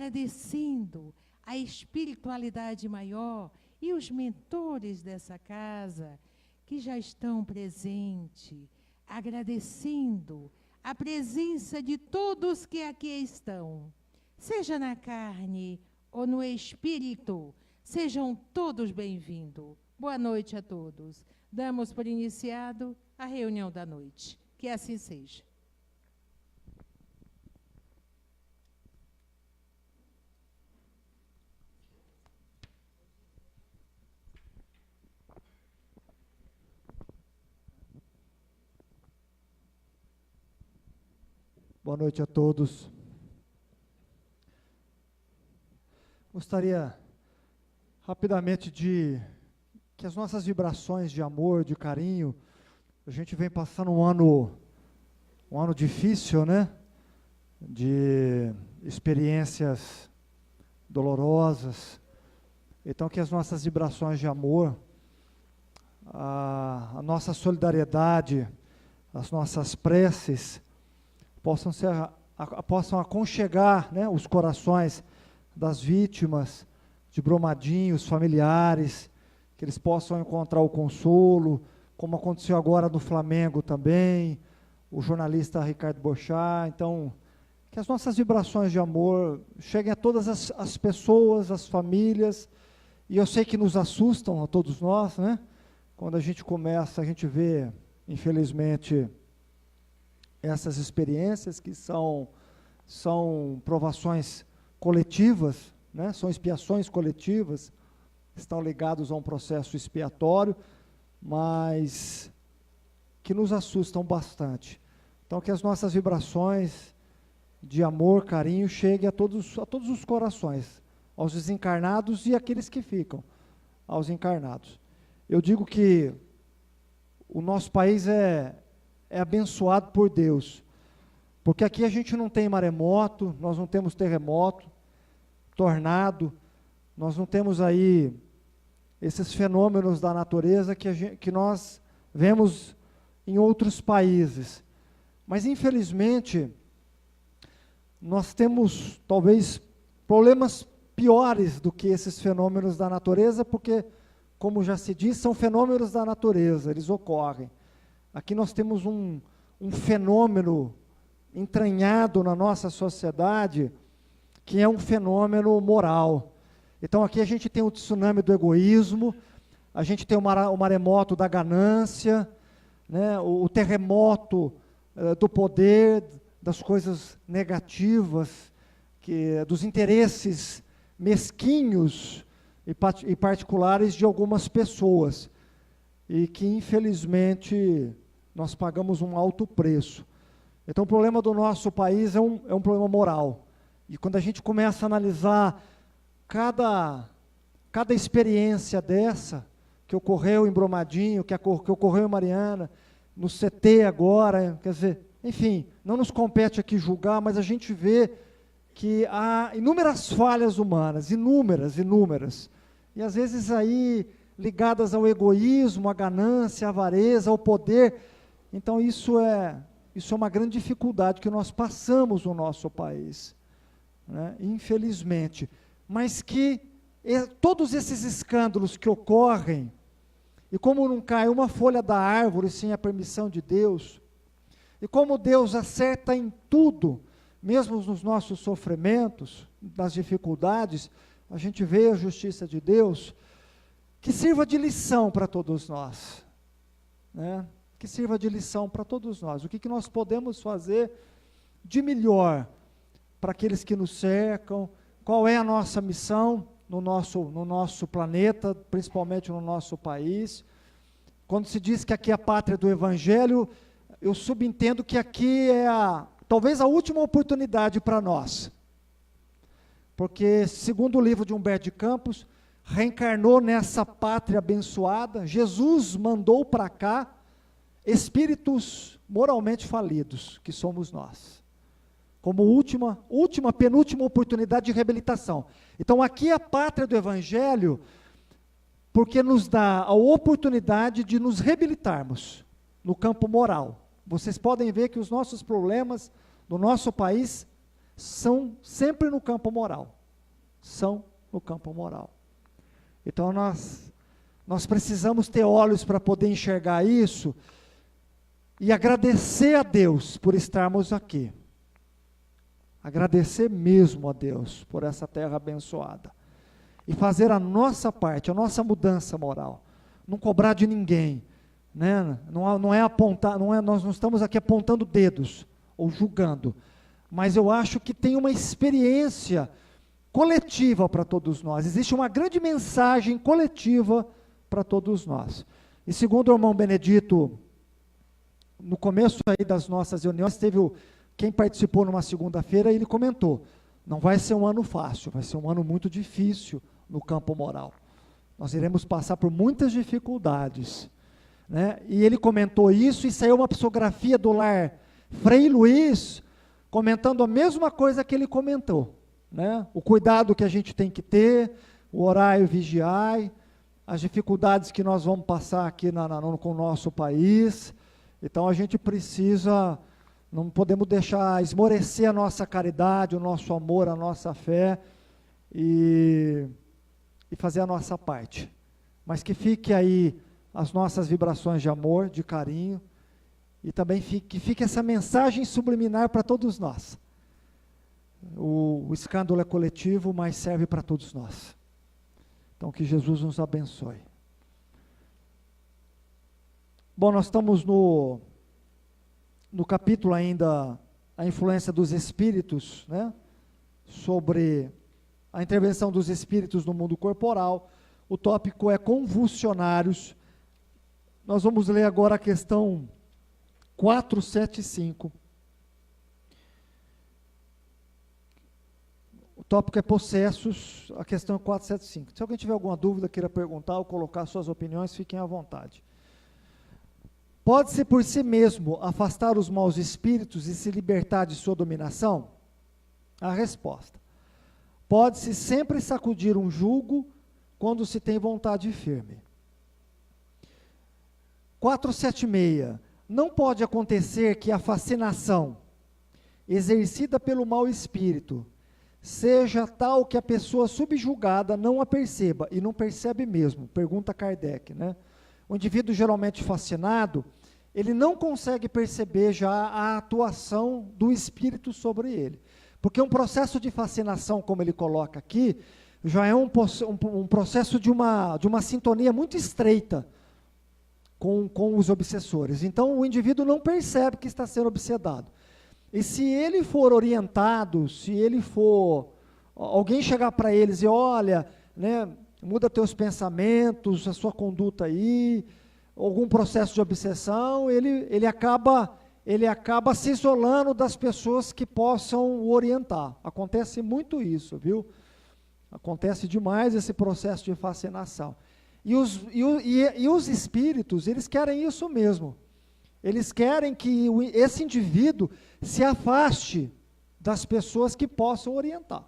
agradecendo a espiritualidade maior e os mentores dessa casa que já estão presentes, agradecendo a presença de todos que aqui estão, seja na carne ou no espírito, sejam todos bem-vindos. Boa noite a todos. Damos por iniciado a reunião da noite. Que assim seja. Boa noite a todos. Gostaria rapidamente de que as nossas vibrações de amor, de carinho, a gente vem passando um ano difícil, né? De experiências dolorosas. Então que as nossas vibrações de amor, a nossa solidariedade, as nossas preces possam aconchegar, né, os corações das vítimas de Brumadinho, os familiares, que eles possam encontrar o consolo, como aconteceu agora no Flamengo também, o jornalista Ricardo Boechat. Então, que as nossas vibrações de amor cheguem a todas as pessoas, as famílias, e eu sei que nos assustam a todos nós, né? Quando a gente vê, infelizmente, essas experiências que são provações coletivas, né? São expiações coletivas, estão ligados a um processo expiatório, mas que nos assustam bastante. Então, que as nossas vibrações de amor, carinho, cheguem a todos os corações, aos desencarnados e àqueles que ficam, aos encarnados. Eu digo que o nosso país é abençoado por Deus, porque aqui a gente não tem maremoto, nós não temos terremoto, tornado, nós não temos aí esses fenômenos da natureza que nós vemos em outros países. Mas, infelizmente, nós temos, talvez, problemas piores do que esses fenômenos da natureza, porque, como já se diz, são fenômenos da natureza, eles ocorrem. Aqui nós temos um fenômeno entranhado na nossa sociedade, que é um fenômeno moral. Então aqui a gente tem o tsunami do egoísmo, a gente tem o maremoto da ganância, né, o terremoto do poder, das coisas negativas, dos interesses mesquinhos e particulares de algumas pessoas, e que infelizmente nós pagamos um alto preço. Então o problema do nosso país é um problema moral. E quando a gente começa a analisar cada experiência dessa, que ocorreu em Brumadinho, que ocorreu em Mariana, no CT agora, quer dizer, enfim, não nos compete aqui julgar, mas a gente vê que há inúmeras falhas humanas, inúmeras, e às vezes aí ligadas ao egoísmo, à ganância, à avareza, ao poder. Então isso é uma grande dificuldade que nós passamos no nosso país, né? Infelizmente. Mas que todos esses escândalos que ocorrem, e como não cai uma folha da árvore sem a permissão de Deus, e como Deus acerta em tudo, mesmo nos nossos sofrimentos, nas dificuldades, a gente vê a justiça de Deus, que sirva de lição para todos nós, né? Que sirva de lição para todos nós. O que nós podemos fazer de melhor para aqueles que nos cercam? Qual é a nossa missão no nosso planeta, principalmente no nosso país? Quando se diz que aqui é a pátria do Evangelho, eu subentendo que aqui é talvez a última oportunidade para nós. Porque, segundo o livro de Humberto de Campos, reencarnou nessa pátria abençoada, Jesus mandou para cá espíritos moralmente falidos, que somos nós, como penúltima oportunidade de reabilitação. Então aqui é a pátria do Evangelho, porque nos dá a oportunidade de nos reabilitarmos no campo moral. Vocês podem ver que os nossos problemas no nosso país são sempre no campo moral. São no campo moral. Então nós precisamos ter olhos para poder enxergar isso e agradecer a Deus por estarmos aqui. Agradecer mesmo a Deus por essa terra abençoada. E fazer a nossa parte, a nossa mudança moral. Não cobrar de ninguém. Né? Não é apontar, nós não estamos aqui apontando dedos ou julgando. Mas eu acho que tem uma experiência coletiva para todos nós. Existe uma grande mensagem coletiva para todos nós. E segundo o irmão Benedito, no começo aí das nossas reuniões, quem participou numa segunda-feira, ele comentou, não vai ser um ano fácil, vai ser um ano muito difícil no campo moral. Nós iremos passar por muitas dificuldades. Né? E ele comentou isso, e saiu uma psicografia do lar Frei Luiz, comentando a mesma coisa que ele comentou. Né? O cuidado que a gente tem que ter, o orar e o vigiar, as dificuldades que nós vamos passar aqui com o nosso país. Então a gente precisa, não podemos deixar esmorecer a nossa caridade, o nosso amor, a nossa fé e fazer a nossa parte. Mas que fique aí as nossas vibrações de amor, de carinho, e também que fique essa mensagem subliminar para todos nós. O escândalo é coletivo, mas serve para todos nós. Então que Jesus nos abençoe. Bom, nós estamos no capítulo ainda, a influência dos espíritos, né? Sobre a intervenção dos espíritos no mundo corporal. O tópico é convulsionários. Nós vamos ler agora a questão 475. O tópico é possessos, a questão é 475. Se alguém tiver alguma dúvida, queira perguntar ou colocar suas opiniões, fiquem à vontade. Pode-se por si mesmo afastar os maus espíritos e se libertar de sua dominação? A resposta. Pode-se sempre sacudir um jugo quando se tem vontade firme. 476. Não pode acontecer que a fascinação exercida pelo mau espírito seja tal que a pessoa subjugada não a perceba, e não percebe mesmo, pergunta Kardec, né? O indivíduo geralmente fascinado, ele não consegue perceber já a atuação do espírito sobre ele, porque um processo de fascinação, como ele coloca aqui, já é um processo de uma sintonia muito estreita com os obsessores. Então o indivíduo não percebe que está sendo obsedado. E se ele for orientado, se ele for, alguém chegar para eles e olha, né, muda teus pensamentos, a sua conduta aí, algum processo de obsessão, ele acaba se isolando das pessoas que possam o orientar. Acontece muito isso, viu? Acontece demais esse processo de fascinação. E os espíritos, eles querem isso mesmo. Eles querem que esse indivíduo se afaste das pessoas que possam orientar.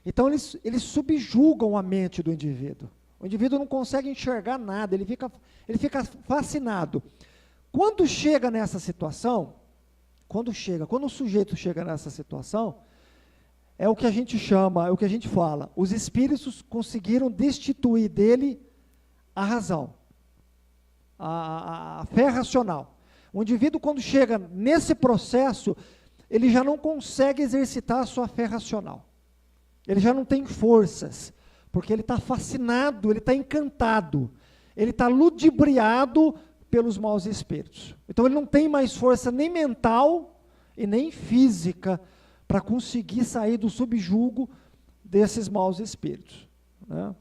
Então, eles subjugam a mente do indivíduo. O indivíduo não consegue enxergar nada, ele fica fascinado. Quando chega nessa situação, quando o sujeito chega nessa situação, é o que a gente chama, é o que a gente fala, os espíritos conseguiram destituir dele a razão, a fé racional. O indivíduo, quando chega nesse processo, ele já não consegue exercitar a sua fé racional. Ele já não tem forças, porque ele está fascinado, ele está encantado, ele está ludibriado pelos maus espíritos. Então ele não tem mais força nem mental e nem física para conseguir sair do subjugo desses maus espíritos. Né?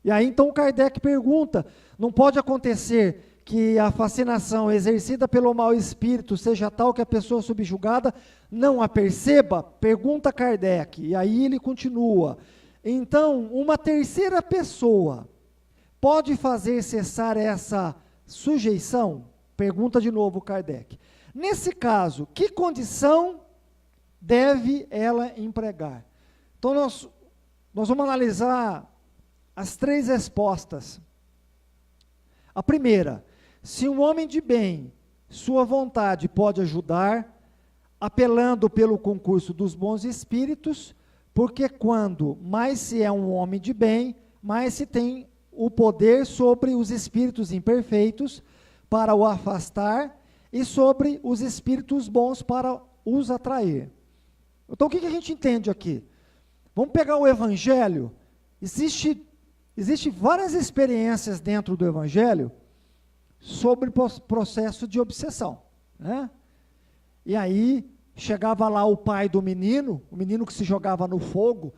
E aí então Kardec pergunta, não pode acontecer que a fascinação exercida pelo mau espírito seja tal que a pessoa subjugada não a perceba? Pergunta Kardec, e aí ele continua. Então, uma terceira pessoa pode fazer cessar essa sujeição? Pergunta de novo Kardec. Nesse caso, que condição deve ela empregar? Então, nós vamos analisar as 3 respostas. A primeira, se um homem de bem, sua vontade pode ajudar apelando pelo concurso dos bons espíritos, porque quando mais se é um homem de bem, mais se tem o poder sobre os espíritos imperfeitos para o afastar e sobre os espíritos bons para os atrair. Então, o que a gente entende aqui? Vamos pegar o Evangelho. Existe várias experiências dentro do Evangelho sobre o processo de obsessão, né? E aí, chegava lá o pai do menino, o menino que se jogava no fogo,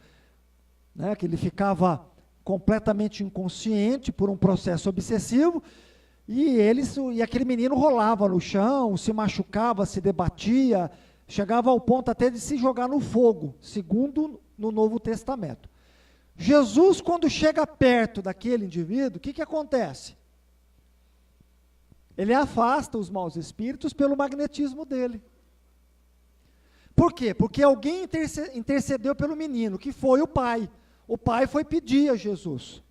né, que ele ficava completamente inconsciente por um processo obsessivo, e aquele menino rolava no chão, se machucava, se debatia, chegava ao ponto até de se jogar no fogo, segundo no Novo Testamento. Jesus, quando chega perto daquele indivíduo, o que acontece? Ele afasta os maus espíritos pelo magnetismo dele. Por quê? Porque alguém intercedeu pelo menino, que foi o pai. O pai foi pedir a Jesus,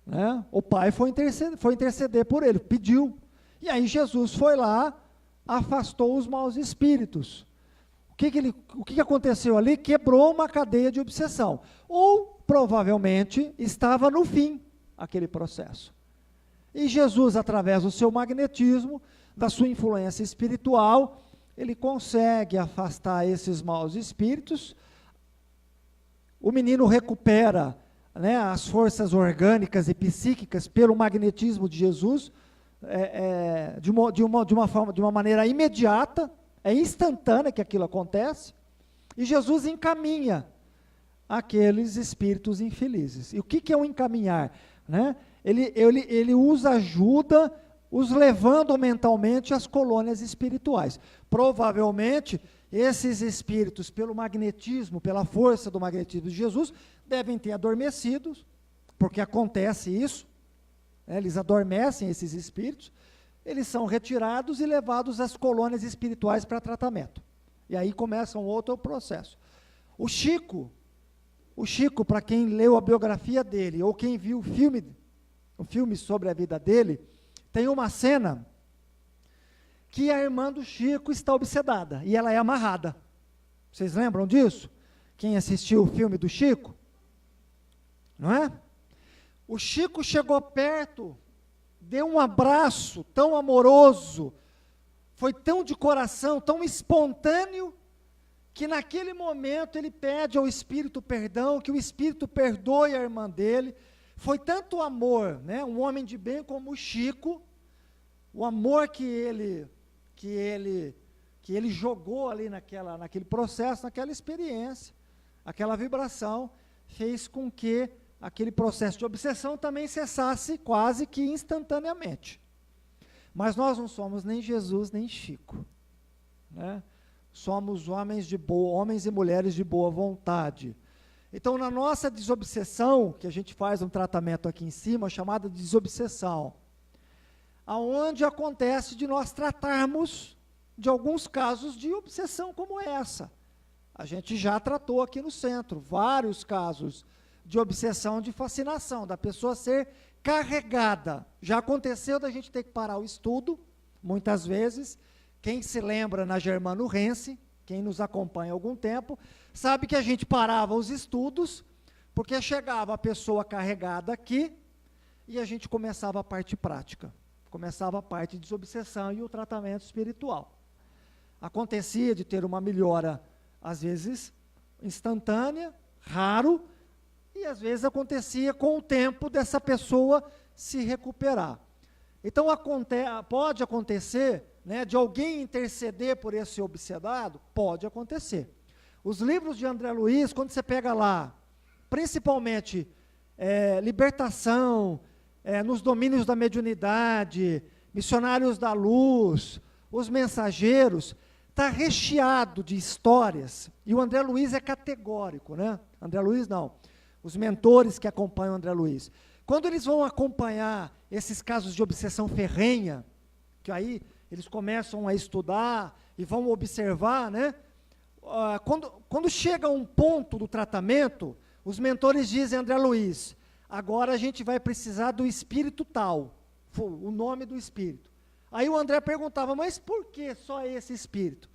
né? O pai foi interceder por ele, pediu. E aí Jesus foi lá, afastou os maus espíritos. O que aconteceu ali? Quebrou uma cadeia de obsessão. Ou, provavelmente, estava no fim aquele processo. E Jesus, através do seu magnetismo, da sua influência espiritual, ele consegue afastar esses maus espíritos. O menino recupera, né, as forças orgânicas e psíquicas pelo magnetismo de Jesus, de uma maneira imediata, é instantânea que aquilo acontece, e Jesus encaminha aqueles espíritos infelizes. E o que é o encaminhar? Né? Ele usa ajuda, os levando mentalmente às colônias espirituais. Provavelmente, esses espíritos, pelo magnetismo, pela força do magnetismo de Jesus, devem ter adormecido, porque acontece isso, né? Eles adormecem, esses espíritos, eles são retirados e levados às colônias espirituais para tratamento. E aí começa um outro processo. O Chico, para quem leu a biografia dele, ou quem viu o filme sobre a vida dele, tem uma cena que a irmã do Chico está obsedada, e ela é amarrada. Vocês lembram disso? Quem assistiu o filme do Chico? Não é? O Chico chegou perto, deu um abraço tão amoroso, foi tão de coração, tão espontâneo, que naquele momento ele pede ao Espírito perdão, que o Espírito perdoe a irmã dele. Foi tanto amor, né? Um homem de bem como o Chico, o amor que ele jogou ali naquele processo, naquela experiência, aquela vibração, fez com que aquele processo de obsessão também cessasse quase que instantaneamente. Mas nós não somos nem Jesus, nem Chico, né? Somos homens e mulheres de boa vontade. Então, na nossa desobsessão, que a gente faz um tratamento aqui em cima, chamada desobsessão, aonde acontece de nós tratarmos de alguns casos de obsessão como essa. A gente já tratou aqui no centro vários casos de obsessão, de fascinação, da pessoa ser carregada. Já aconteceu da gente ter que parar o estudo, muitas vezes. Quem se lembra na Germano Rense, quem nos acompanha há algum tempo, sabe que a gente parava os estudos, porque chegava a pessoa carregada aqui, e a gente começava a parte prática, começava a parte de desobsessão e o tratamento espiritual. Acontecia de ter uma melhora, às vezes, instantânea, raro, e às vezes acontecia com o tempo dessa pessoa se recuperar. Então, pode acontecer, né, de alguém interceder por esse obsedado? Pode acontecer. Os livros de André Luiz, quando você pega lá, principalmente libertação, nos domínios da mediunidade, missionários da luz, os mensageiros, está recheado de histórias, e o André Luiz é categórico, né? André Luiz não, os mentores que acompanham o André Luiz. Quando eles vão acompanhar esses casos de obsessão ferrenha, que aí eles começam a estudar e vão observar, né? Quando chega um ponto do tratamento, os mentores dizem, André Luiz, agora a gente vai precisar do espírito tal, o nome do espírito. Aí o André perguntava, mas por que só esse espírito?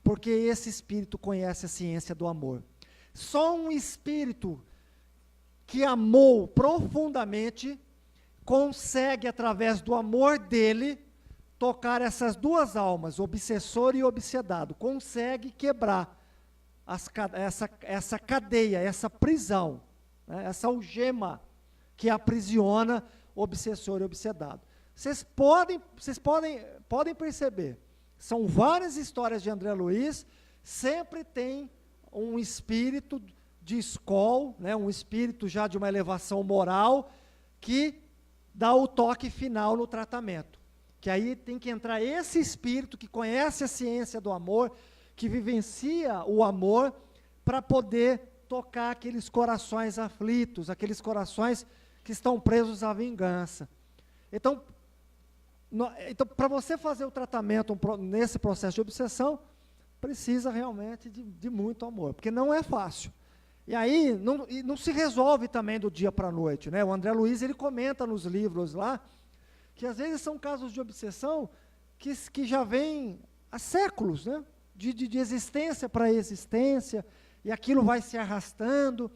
porque esse espírito conhece a ciência do amor. Só um espírito que amou profundamente consegue, através do amor dele, tocar essas duas almas, obsessor e obsedado, consegue quebrar essa cadeia, essa prisão, né, essa algema que aprisiona obsessor e obsedado. Vocês podem perceber, são várias histórias de André Luiz, sempre tem um espírito de escol, né, um espírito já de uma elevação moral, que dá o toque final no tratamento. Que aí tem que entrar esse espírito que conhece a ciência do amor, que vivencia o amor, para poder tocar aqueles corações aflitos, aqueles corações que estão presos à vingança. Então para você fazer o tratamento nesse processo de obsessão, precisa realmente de muito amor, porque não é fácil. E aí, não se resolve também do dia para a noite, né? O André Luiz, ele comenta nos livros lá, que às vezes são casos de obsessão que já vêm há séculos, né? De existência para existência, e aquilo vai se arrastando.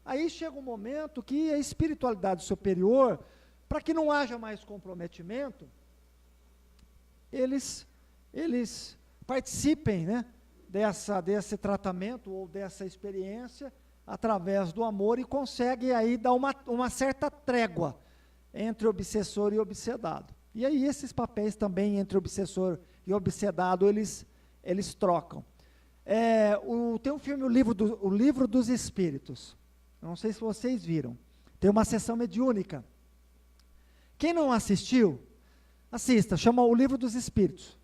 Aí chega um momento que a espiritualidade superior, para que não haja mais comprometimento, eles participem, né, desse tratamento ou dessa experiência através do amor, e conseguem aí dar uma certa trégua entre obsessor e obsedado. E aí esses papéis também entre obsessor e obsedado, eles trocam. Tem um filme, o Livro dos Espíritos, não sei se vocês viram, tem uma sessão mediúnica. Quem não assistiu, assista, chama O Livro dos Espíritos.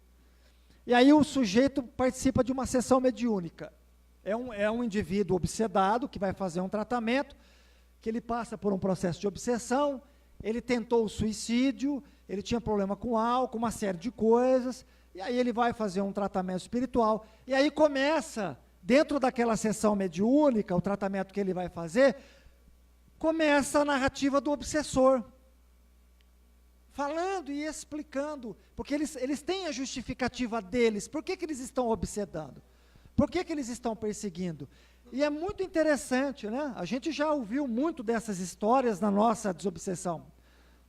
E aí o sujeito participa de uma sessão mediúnica. É um indivíduo obsedado que vai fazer um tratamento, que ele passa por um processo de obsessão, ele tentou o suicídio, ele tinha problema com álcool, uma série de coisas, e aí ele vai fazer um tratamento espiritual, e aí começa, dentro daquela sessão mediúnica, o tratamento que ele vai fazer, começa a narrativa do obsessor, falando e explicando, porque eles têm a justificativa deles, por que eles estão obsedando, por que eles estão perseguindo. E é muito interessante, né? A gente já ouviu muito dessas histórias na nossa desobsessão,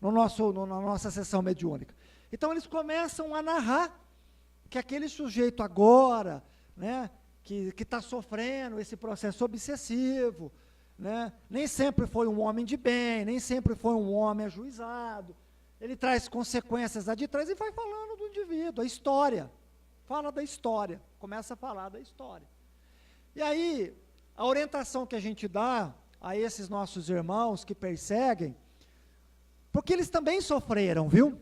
na nossa sessão mediúnica. Então eles começam a narrar que aquele sujeito agora, né, que está sofrendo esse processo obsessivo, né, nem sempre foi um homem de bem, nem sempre foi um homem ajuizado, ele traz consequências lá de trás e vai falando do indivíduo, a história, fala da história, começa a falar da história. E aí, a orientação que a gente dá a esses nossos irmãos que perseguem, porque eles também sofreram, viu?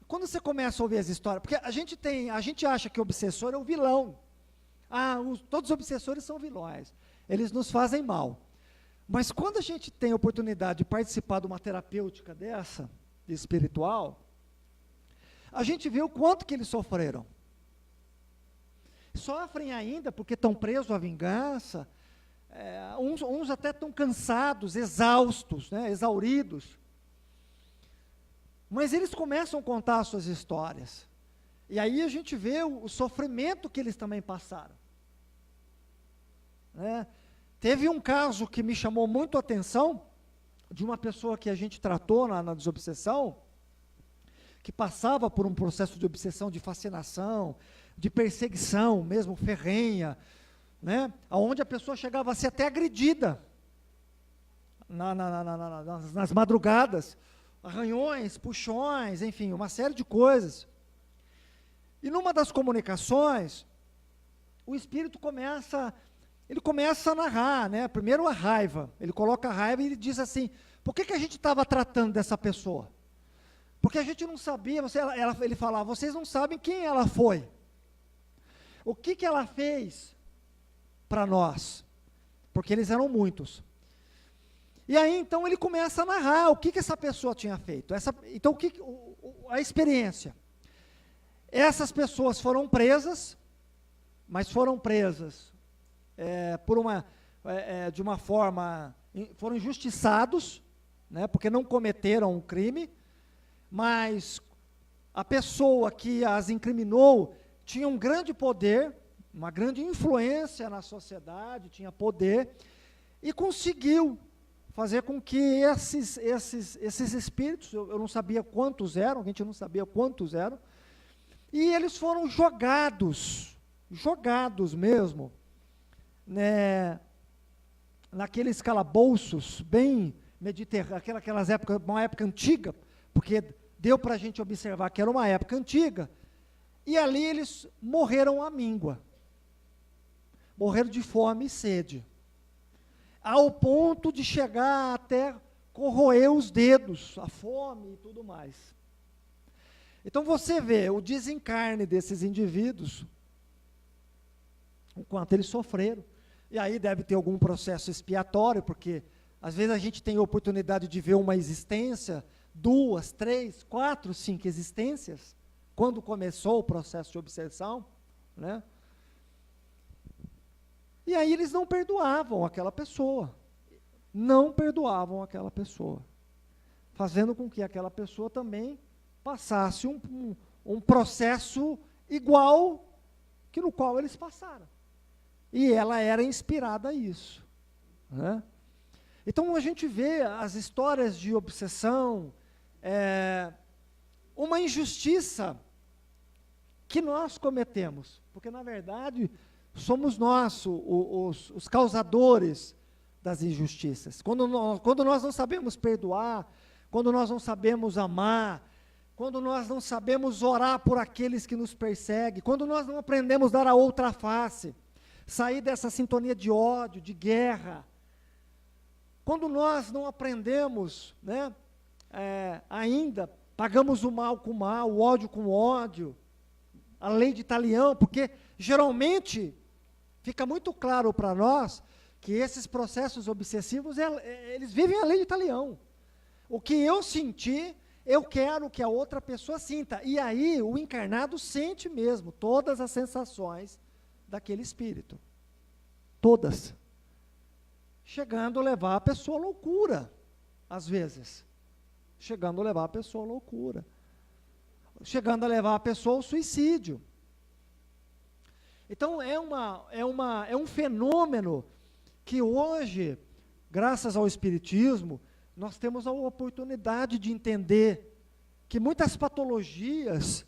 Quando você começa a ouvir as histórias, porque a gente acha que o obsessor é o vilão. Todos os obsessores são vilões, eles nos fazem mal. Mas quando a gente tem a oportunidade de participar de uma terapêutica dessa, espiritual, a gente vê o quanto que eles sofreram. Sofrem ainda porque estão presos à vingança, uns até estão cansados, exaustos, né, exauridos. Mas eles começam a contar as suas histórias. E aí a gente vê o sofrimento que eles também passaram. Né? Teve um caso que me chamou muito a atenção, de uma pessoa que a gente tratou na desobsessão, que passava por um processo de obsessão, de fascinação, de perseguição mesmo, ferrenha, né? Onde a pessoa chegava a ser até agredida, nas madrugadas, arranhões, puxões, enfim, uma série de coisas. E numa das comunicações, o espírito começa a narrar, né? Primeiro a raiva, ele coloca a raiva e ele diz assim, por que a gente estava tratando dessa pessoa? Porque a gente não sabia, ele falava, vocês não sabem quem ela foi, o que ela fez para nós, porque eles eram muitos. E aí então ele começa a narrar o que essa pessoa tinha feito, então a experiência. Essas pessoas foram presas, mas foram presas de uma forma, foram injustiçados, né, porque não cometeram um crime, mas a pessoa que as incriminou tinha um grande poder, uma grande influência na sociedade, tinha poder, e conseguiu fazer com que esses espíritos, eu não sabia quantos eram, a gente não sabia quantos eram, e eles foram jogados mesmo, né, naqueles calabouços bem mediterrâneos, aquelas épocas, uma época antiga, porque deu para a gente observar que era uma época antiga, e ali eles morreram à míngua, morreram de fome e sede, ao ponto de chegar até corroer os dedos, a fome e tudo mais. Então você vê o desencarne desses indivíduos, o quanto eles sofreram, e aí deve ter algum processo expiatório, porque às vezes a gente tem a oportunidade de ver uma existência, 2, 3, 4, 5 existências, quando começou o processo de obsessão, né? E aí eles não perdoavam aquela pessoa, fazendo com que aquela pessoa também passasse um processo igual que no qual eles passaram. E ela era inspirada a isso, né? Então a gente vê as histórias de obsessão, uma injustiça que nós cometemos, porque na verdade somos nós os causadores das injustiças. Quando nós não sabemos perdoar, quando nós não sabemos amar, quando nós não sabemos orar por aqueles que nos perseguem, quando nós não aprendemos a dar a outra face, sair dessa sintonia de ódio, de guerra, quando nós não aprendemos, né, ainda, pagamos o mal com o mal, o ódio com o ódio, a lei de Talião, porque geralmente fica muito claro para nós que esses processos obsessivos, eles vivem a lei de Talião. O que eu senti, eu quero que a outra pessoa sinta. E aí o encarnado sente mesmo todas as sensações daquele espírito. Todas. Chegando a levar a pessoa à loucura, às vezes. Chegando a levar a pessoa à loucura. Chegando a levar a pessoa ao suicídio. Então é um fenômeno que hoje, graças ao Espiritismo, nós temos a oportunidade de entender que muitas patologias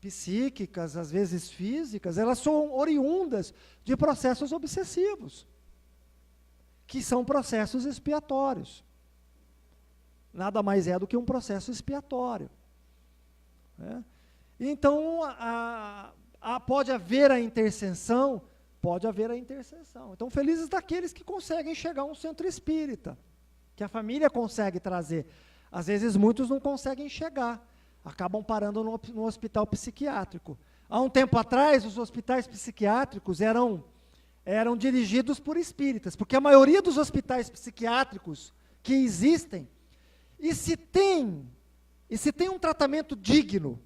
psíquicas, às vezes físicas, elas são oriundas de processos obsessivos, que são processos expiatórios. Nada mais é do que um processo expiatório, né? Então, pode haver a intercessão, Então, felizes daqueles que conseguem chegar a um centro espírita, que a família consegue trazer. Às vezes, muitos não conseguem chegar, acabam parando no hospital psiquiátrico. Há um tempo atrás, os hospitais psiquiátricos eram dirigidos por espíritas, porque a maioria dos hospitais psiquiátricos que existem, e se tem um tratamento digno,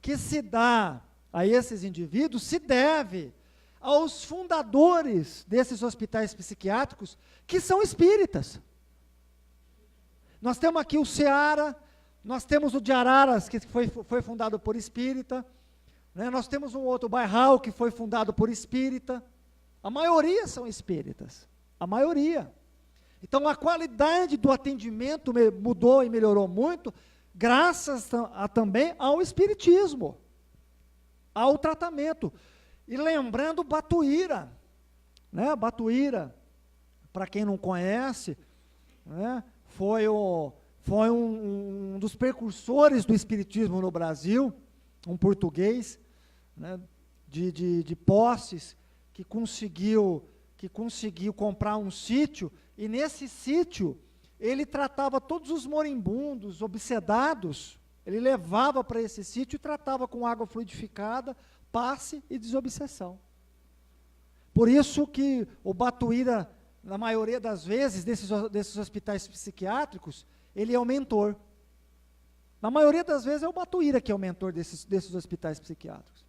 que se dá a esses indivíduos, se deve aos fundadores desses hospitais psiquiátricos, que são espíritas. Nós temos aqui o Ceará, nós temos o de Araras, que foi fundado por espírita, né? Nós temos um outro, Bairral, que foi fundado por espírita. A maioria são espíritas, a maioria. Então, a qualidade do atendimento mudou e melhorou muito, graças também ao espiritismo, ao tratamento. E lembrando Batuíra, né? Batuíra, para quem não conhece, né? Foi um dos precursores do espiritismo no Brasil, um português, né? de Posses, que conseguiu comprar um sítio, e nesse sítio ele tratava todos os moribundos, obsedados, ele levava para esse sítio e tratava com água fluidificada, passe e desobsessão. Por isso que o Batuíra, na maioria das vezes, desses hospitais psiquiátricos, ele é o mentor. Na maioria das vezes é o Batuíra que é o mentor desses hospitais psiquiátricos.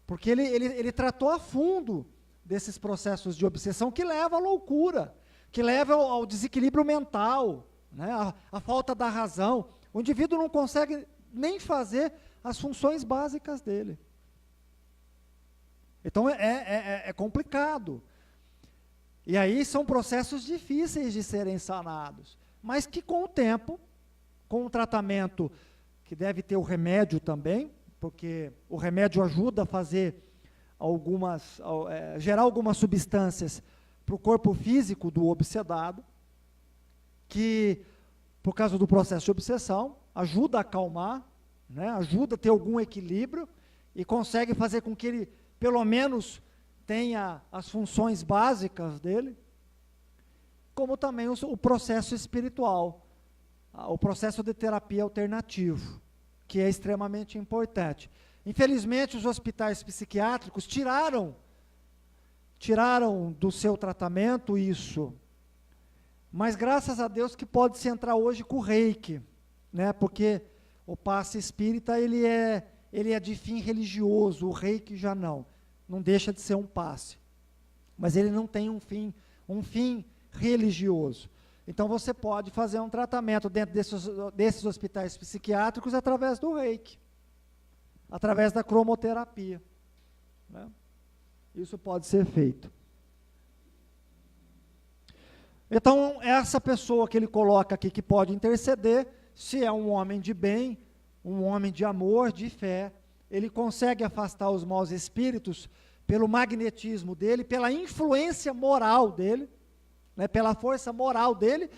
Porque ele tratou a fundo desses processos de obsessão que levam à loucura, que levam ao desequilíbrio mental, né, à falta da razão. O indivíduo não consegue nem fazer as funções básicas dele. Então, é complicado. E aí são processos difíceis de serem sanados, mas que com o tempo, com o tratamento, que deve ter o remédio também, porque o remédio ajuda a fazer gerar algumas substâncias para o corpo físico do obsedado, que, por causa do processo de obsessão, ajuda a acalmar, né, ajuda a ter algum equilíbrio e consegue fazer com que ele, pelo menos, tenha as funções básicas dele, como também o processo espiritual, o processo de terapia alternativo, que é extremamente importante. Infelizmente, os hospitais psiquiátricos tiraram do seu tratamento isso, mas graças a Deus que pode-se entrar hoje com o reiki, né, porque o passe espírita ele é de fim religioso, o reiki já não deixa de ser um passe, mas ele não tem um fim religioso. Então você pode fazer um tratamento dentro desses hospitais psiquiátricos através do reiki, através da cromoterapia, né? Isso pode ser feito. Então, essa pessoa que ele coloca aqui que pode interceder, se é um homem de bem, um homem de amor, de fé, ele consegue afastar os maus espíritos pelo magnetismo dele, pela influência moral dele, né, pela força moral dele,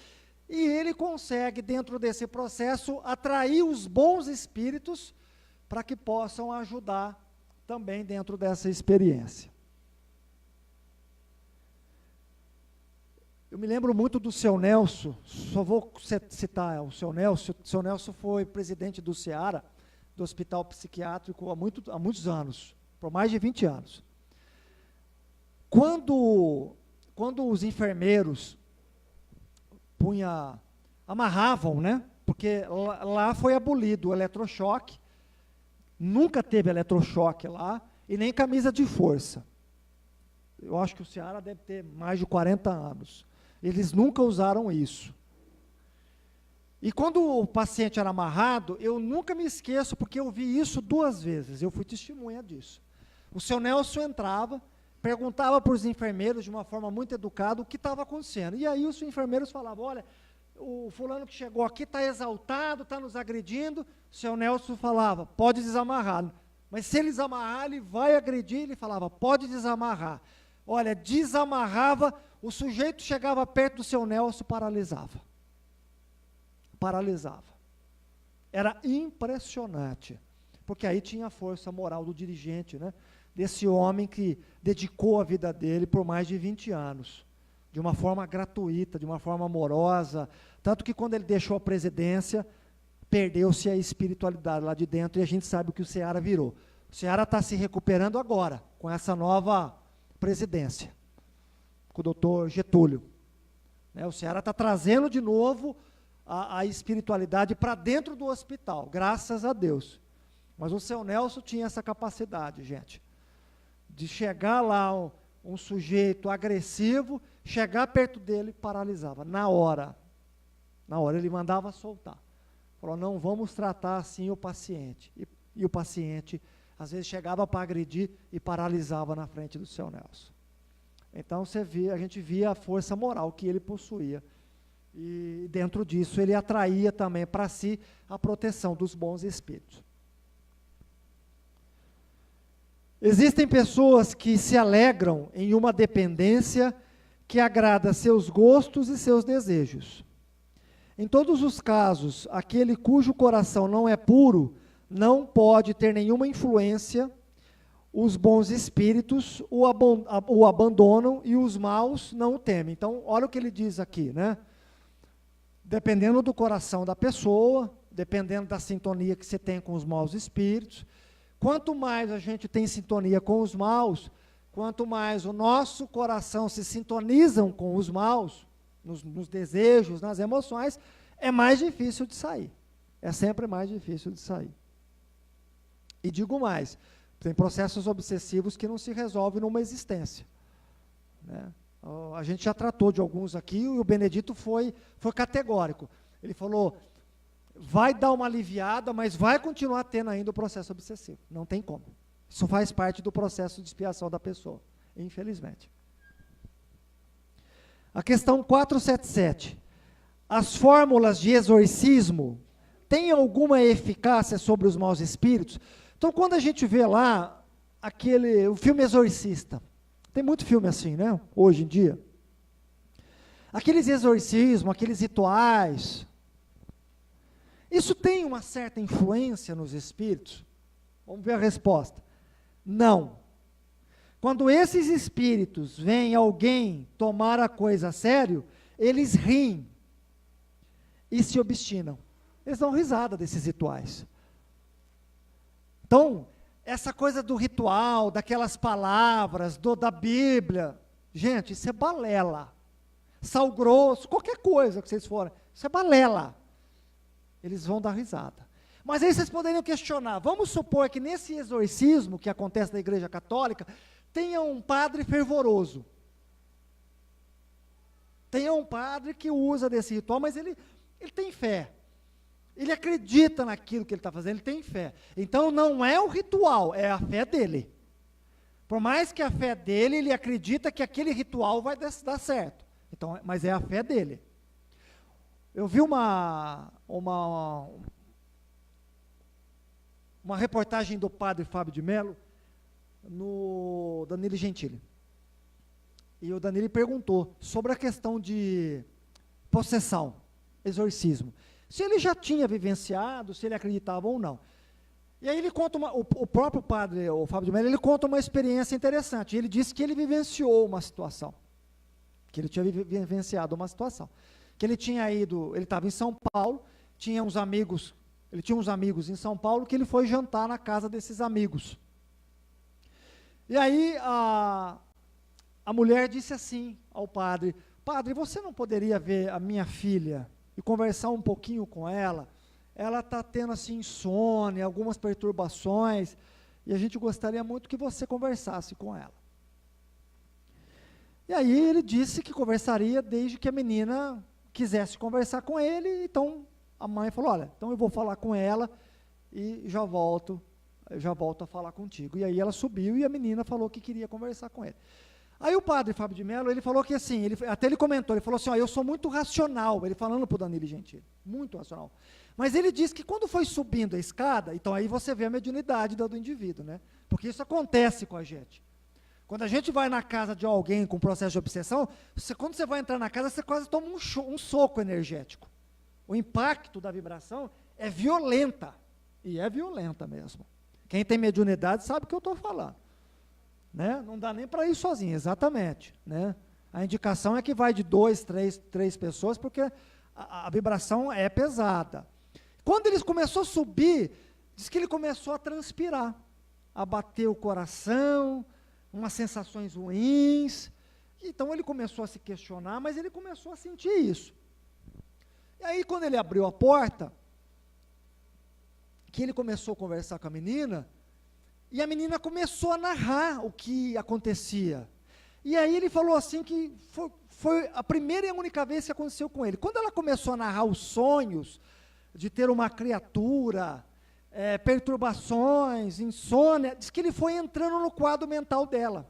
e ele consegue, dentro desse processo, atrair os bons espíritos para que possam ajudar também dentro dessa experiência. Eu me lembro muito do seu Nelson, só vou citar o seu Nelson. O seu Nelson foi presidente do Ceará, do Hospital Psiquiátrico, há muitos anos, por mais de 20 anos. Quando os enfermeiros amarravam, né? Porque lá foi abolido o eletrochoque, nunca teve eletrochoque lá, e nem camisa de força. Eu acho que o Ceará deve ter mais de 40 anos. Eles nunca usaram isso. E quando o paciente era amarrado, eu nunca me esqueço, porque eu vi isso 2 vezes, eu fui testemunha disso. O seu Nelson entrava, perguntava para os enfermeiros, de uma forma muito educada, o que estava acontecendo. E aí os enfermeiros falavam, olha, o fulano que chegou aqui está exaltado, está nos agredindo. O seu Nelson falava, pode desamarrar. Mas se ele desamarrar, ele vai agredir. Ele falava, pode desamarrar. Olha, desamarrava, o sujeito chegava perto do seu Nelson, paralisava. Era impressionante, porque aí tinha a força moral do dirigente, né? Desse homem que dedicou a vida dele por mais de 20 anos, de uma forma gratuita, de uma forma amorosa, tanto que quando ele deixou a presidência, perdeu-se a espiritualidade lá de dentro, e a gente sabe o que o Ceará virou. O Ceará está se recuperando agora, com essa nova presidência, com o doutor Getúlio. O Ceará está trazendo de novo a espiritualidade para dentro do hospital, graças a Deus. Mas o seu Nelson tinha essa capacidade, gente, de chegar lá um sujeito agressivo, chegar perto dele e paralisava, na hora ele mandava soltar. Falou, não vamos tratar assim o paciente. E o paciente, às vezes, chegava para agredir e paralisava na frente do seu Nelson. Então, a gente via a força moral que ele possuía. E dentro disso, ele atraía também para si a proteção dos bons espíritos. Existem pessoas que se alegram em uma dependência que agrada seus gostos e seus desejos. Em todos os casos, aquele cujo coração não é puro não pode ter nenhuma influência, os bons espíritos o abandonam e os maus não o temem. Então, olha o que ele diz aqui, né? Dependendo do coração da pessoa, dependendo da sintonia que você tem com os maus espíritos, quanto mais a gente tem sintonia com os maus, quanto mais o nosso coração se sintonizam com os maus, nos desejos, nas emoções, é mais difícil de sair. É sempre mais difícil de sair. E digo mais, tem processos obsessivos que não se resolvem numa existência, né? A gente já tratou de alguns aqui, e o Benedito foi categórico. Ele falou, vai dar uma aliviada, mas vai continuar tendo ainda o processo obsessivo. Não tem como. Isso faz parte do processo de expiação da pessoa, infelizmente. A questão 477. As fórmulas de exorcismo têm alguma eficácia sobre os maus espíritos? Então, quando a gente vê lá o filme Exorcista, tem muito filme assim, né? Hoje em dia. Aqueles exorcismos, aqueles rituais, isso tem uma certa influência nos espíritos? Vamos ver a resposta. Não. Quando esses espíritos veem alguém tomar a coisa a sério, eles riem e se obstinam. Eles dão risada desses rituais. Então, essa coisa do ritual, daquelas palavras, da Bíblia, gente, isso é balela. Sal grosso, qualquer coisa que vocês forem, isso é balela. Eles vão dar risada. Mas aí vocês poderiam questionar, vamos supor que nesse exorcismo que acontece na Igreja Católica, tenha um padre fervoroso. Tenha um padre que usa desse ritual, mas ele tem fé. Ele acredita naquilo que ele está fazendo, ele tem fé. Então não é o ritual, é a fé dele. Por mais que a fé dele, ele acredita que aquele ritual vai dar certo. Então, mas é a fé dele. Eu vi uma reportagem do padre Fábio de Mello no Danilo Gentili. E o Danilo perguntou sobre a questão de possessão, exorcismo. Se ele já tinha vivenciado, se ele acreditava ou não. E aí ele conta, o próprio padre, o Fábio de Mello, ele conta uma experiência interessante. Ele disse que ele vivenciou uma situação. Que ele tinha vivenciado uma situação. Que ele tinha ido, ele estava em São Paulo, ele tinha uns amigos em São Paulo, que ele foi jantar na casa desses amigos. E aí a mulher disse assim ao padre, padre, você não poderia ver a minha filha e conversar um pouquinho com ela? Ela está tendo assim insônia, algumas perturbações, e a gente gostaria muito que você conversasse com ela. E aí ele disse que conversaria desde que a menina quisesse conversar com ele, então a mãe falou, olha, então eu vou falar com ela e já volto a falar contigo. E aí ela subiu e a menina falou que queria conversar com ele. Aí o padre Fábio de Mello, ele falou que assim, até ele comentou, ele falou assim, ó, eu sou muito racional, ele falando para o Danilo Gentili, muito racional. Mas ele disse que quando foi subindo a escada, então aí você vê a mediunidade do indivíduo, né? Porque isso acontece com a gente. Quando a gente vai na casa de alguém com processo de obsessão, quando você vai entrar na casa, você quase toma um soco energético. O impacto da vibração é violenta, e é violenta mesmo. Quem tem mediunidade sabe o que eu estou falando. Né? Não dá nem para ir sozinho, exatamente. Né? A indicação é que vai de 2, 3 pessoas, porque a vibração é pesada. Quando ele começou a subir, diz que ele começou a transpirar, a bater o coração, umas sensações ruins. Então ele começou a se questionar, mas ele começou a sentir isso. E aí quando ele abriu a porta, que ele começou a conversar com a menina, e a menina começou a narrar o que acontecia. E aí ele falou assim que foi a primeira e a única vez que aconteceu com ele. Quando ela começou a narrar os sonhos de ter uma criatura, perturbações, insônia, diz que ele foi entrando no quadro mental dela.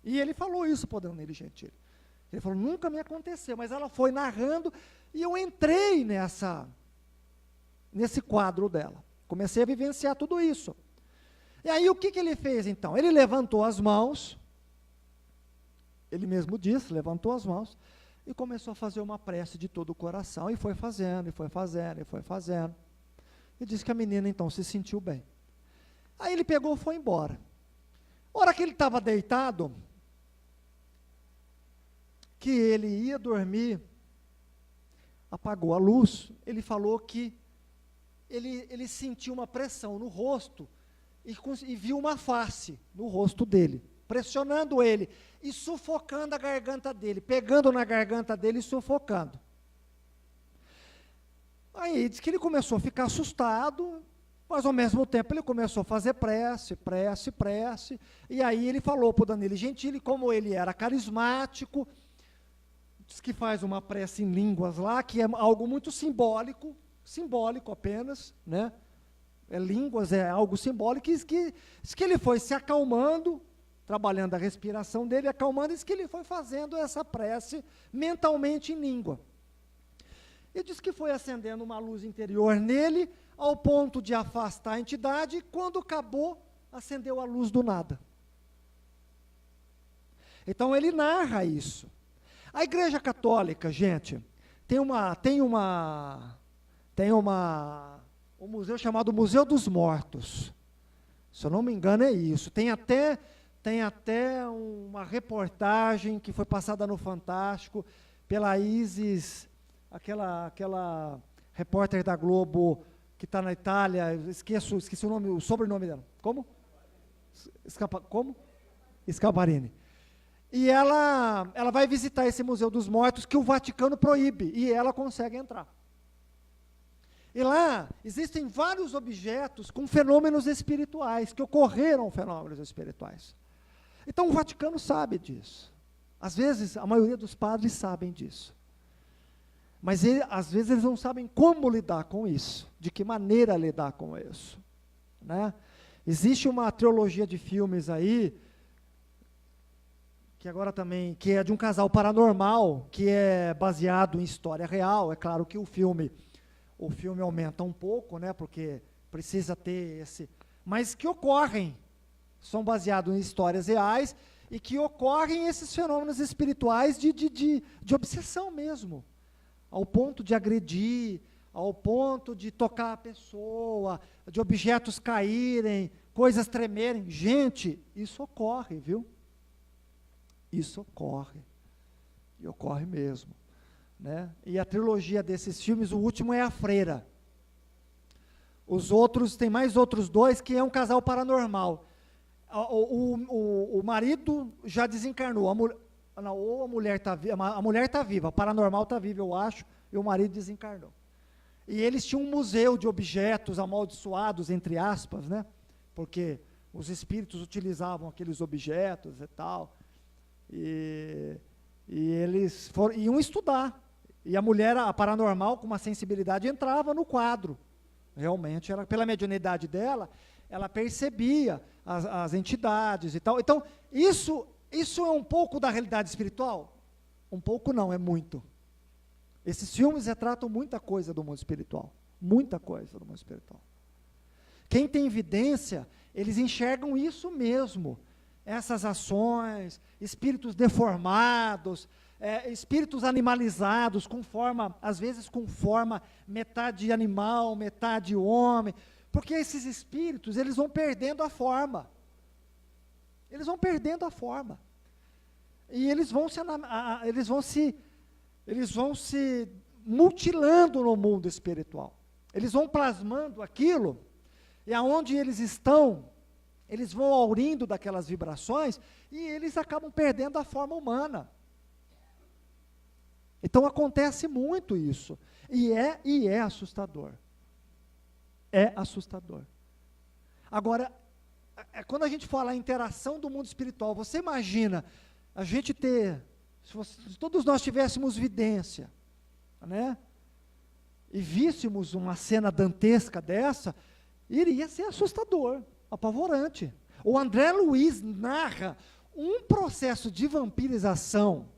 E ele falou isso para o Danilo Gentili. Ele falou, nunca me aconteceu, mas ela foi narrando e eu entrei nesse quadro dela. Comecei a vivenciar tudo isso. E aí o que ele fez então? Ele levantou as mãos, ele mesmo disse, levantou as mãos, e começou a fazer uma prece de todo o coração, e foi fazendo, e foi fazendo, e foi fazendo. E disse que a menina então se sentiu bem. Aí ele pegou e foi embora. A hora que ele estava deitado, que ele ia dormir, apagou a luz, ele falou que ele sentiu uma pressão no rosto, e viu uma face no rosto dele, pressionando ele, e sufocando a garganta dele, pegando na garganta dele e sufocando. Aí diz que ele começou a ficar assustado, mas ao mesmo tempo ele começou a fazer prece, e aí ele falou para o Danilo Gentili, como ele era carismático, diz que faz uma prece em línguas lá, que é algo muito simbólico apenas, né? Línguas é algo simbólico, diz que ele foi se acalmando, trabalhando a respiração dele, acalmando, diz que ele foi fazendo essa prece mentalmente em língua. E diz que foi acendendo uma luz interior nele, ao ponto de afastar a entidade, e quando acabou, acendeu a luz do nada. Então ele narra isso. A Igreja Católica, gente, tem um museu chamado Museu dos Mortos. Se eu não me engano é isso. Tem até uma reportagem que foi passada no Fantástico pela Isis, aquela repórter da Globo que está na Itália, esqueci o sobrenome dela. Como? Scaparini. E ela vai visitar esse Museu dos Mortos que o Vaticano proíbe, e ela consegue entrar. E lá existem vários objetos com fenômenos espirituais, que ocorreram fenômenos espirituais. Então o Vaticano sabe disso. Às vezes, a maioria dos padres sabem disso. Mas às vezes eles não sabem como lidar com isso, de que maneira lidar com isso. Né? Existe uma trilogia de filmes aí, que agora também, que é de um casal paranormal, que é baseado em história real. É claro que o filme aumenta um pouco, né, porque precisa ter esse... Mas que ocorrem, são baseados em histórias reais, e que ocorrem esses fenômenos espirituais de obsessão mesmo, ao ponto de agredir, ao ponto de tocar a pessoa, de objetos caírem, coisas tremerem. Gente, isso ocorre, viu? Isso ocorre, e ocorre mesmo. Né? E a trilogia desses filmes, o último é A Freira. Os outros, tem mais outros dois, que é um casal paranormal. O marido já desencarnou, a mulher está viva, a paranormal está viva, eu acho, e o marido desencarnou. E eles tinham um museu de objetos amaldiçoados, entre aspas, né? Porque os espíritos utilizavam aqueles objetos e tal. E eles iam estudar. E a mulher, a paranormal, com uma sensibilidade, entrava no quadro. Realmente, pela mediunidade dela, ela percebia as entidades e tal. Então, isso é um pouco da realidade espiritual? Um pouco não, é muito. Esses filmes retratam muita coisa do mundo espiritual. Muita coisa do mundo espiritual. Quem tem evidência, eles enxergam isso mesmo. Essas ações, espíritos deformados, espíritos animalizados, às vezes com forma metade animal, metade homem, porque esses espíritos, eles vão perdendo a forma. Eles vão perdendo a forma. E eles vão se mutilando no mundo espiritual. Eles vão plasmando aquilo, e aonde eles estão, eles vão aurindo daquelas vibrações, e eles acabam perdendo a forma humana. Então acontece muito isso, e é assustador. É assustador. Agora, quando a gente fala a interação do mundo espiritual, você imagina a gente se todos nós tivéssemos vidência, né? E víssemos uma cena dantesca dessa, iria ser assustador, apavorante. O André Luiz narra um processo de vampirização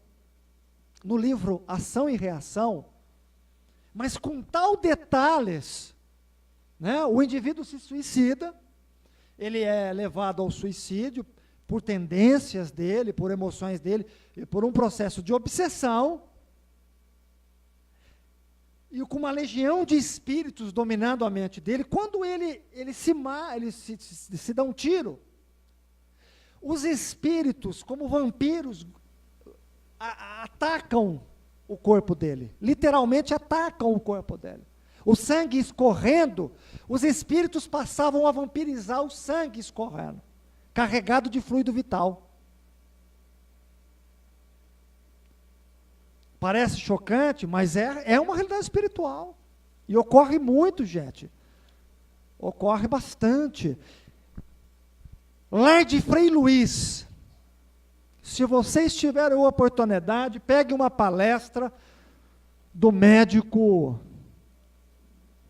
no livro Ação e Reação, mas com tal detalhes, né? O indivíduo se suicida, ele é levado ao suicídio por tendências dele, por emoções dele, e por um processo de obsessão, e com uma legião de espíritos dominando a mente dele. Quando ele se dá um tiro, os espíritos, como vampiros, atacam o corpo dele, literalmente atacam o corpo dele. O sangue escorrendo, os espíritos passavam a vampirizar o sangue escorrendo, carregado de fluido vital. Parece chocante, mas é uma realidade espiritual. E ocorre muito, gente. Ocorre bastante. Lar de Frei Luiz. Se vocês tiverem a oportunidade, pegue uma palestra do médico...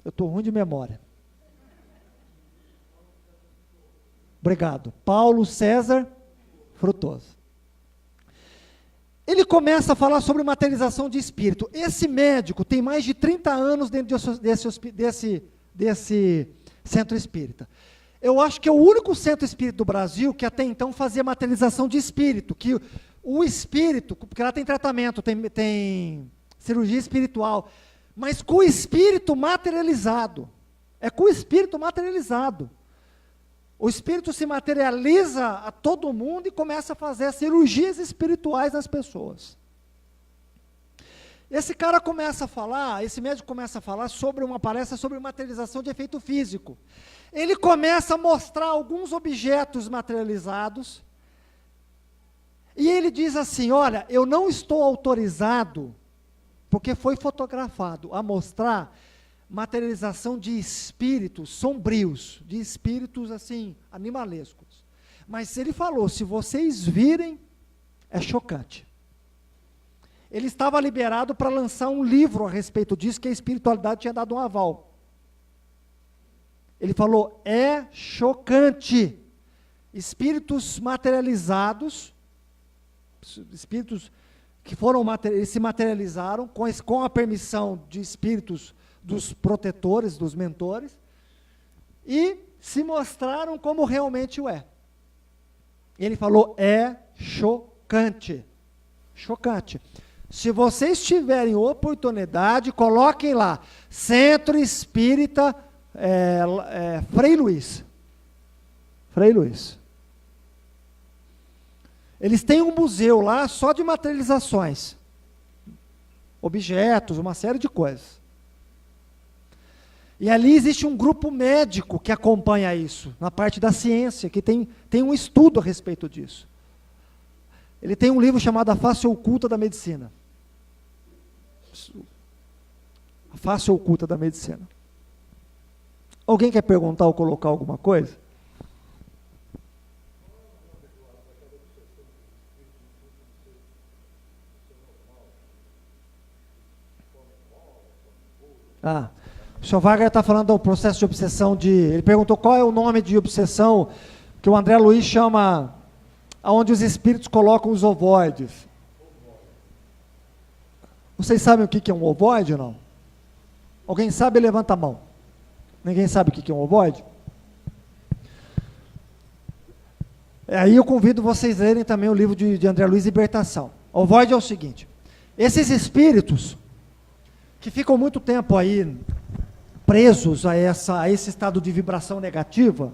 Eu estou ruim de memória. Obrigado. Paulo César Frutoso. Ele começa a falar sobre materialização de espírito. Esse médico tem mais de 30 anos dentro desse centro espírita. Eu acho que é o único centro espírita do Brasil que até então fazia materialização de espírito, que o espírito, porque lá tem tratamento, tem cirurgia espiritual, mas com o espírito materializado. É com o espírito materializado. O espírito se materializa a todo mundo e começa a fazer cirurgias espirituais nas pessoas. Esse cara começa a falar, esse médico começa a falar sobre uma palestra sobre materialização de efeito físico. Ele começa a mostrar alguns objetos materializados, e ele diz assim, olha, eu não estou autorizado, porque foi fotografado, a mostrar materialização de espíritos sombrios, de espíritos assim, animalescos. Mas ele falou, se vocês virem, é chocante. Ele estava liberado para lançar um livro a respeito disso, que a espiritualidade tinha dado um aval. Ele falou, é chocante. Espíritos materializados, espíritos que eles se materializaram com a permissão de espíritos dos protetores, dos mentores, e se mostraram como realmente o é. Ele falou, é chocante. Chocante. Se vocês tiverem oportunidade, coloquem lá, Centro Espírita Frei Luiz. Frei Luiz. Eles têm um museu lá só de materializações. Objetos, uma série de coisas. E ali existe um grupo médico que acompanha isso, na parte da ciência, que tem um estudo a respeito disso. Ele tem um livro chamado A Face Oculta da Medicina. A Face Oculta da Medicina. Alguém quer perguntar ou colocar alguma coisa? O senhor Wagner está falando do processo de obsessão ele perguntou qual é o nome de obsessão que o André Luiz chama, onde os espíritos colocam os ovoides. Vocês sabem o que é um ovoide ou não? Alguém sabe? Levanta a mão. Ninguém sabe o que é um ovoide? Aí eu convido vocês a lerem também o livro de André Luiz, Libertação. O ovoide é o seguinte, esses espíritos que ficam muito tempo aí presos a esse estado de vibração negativa,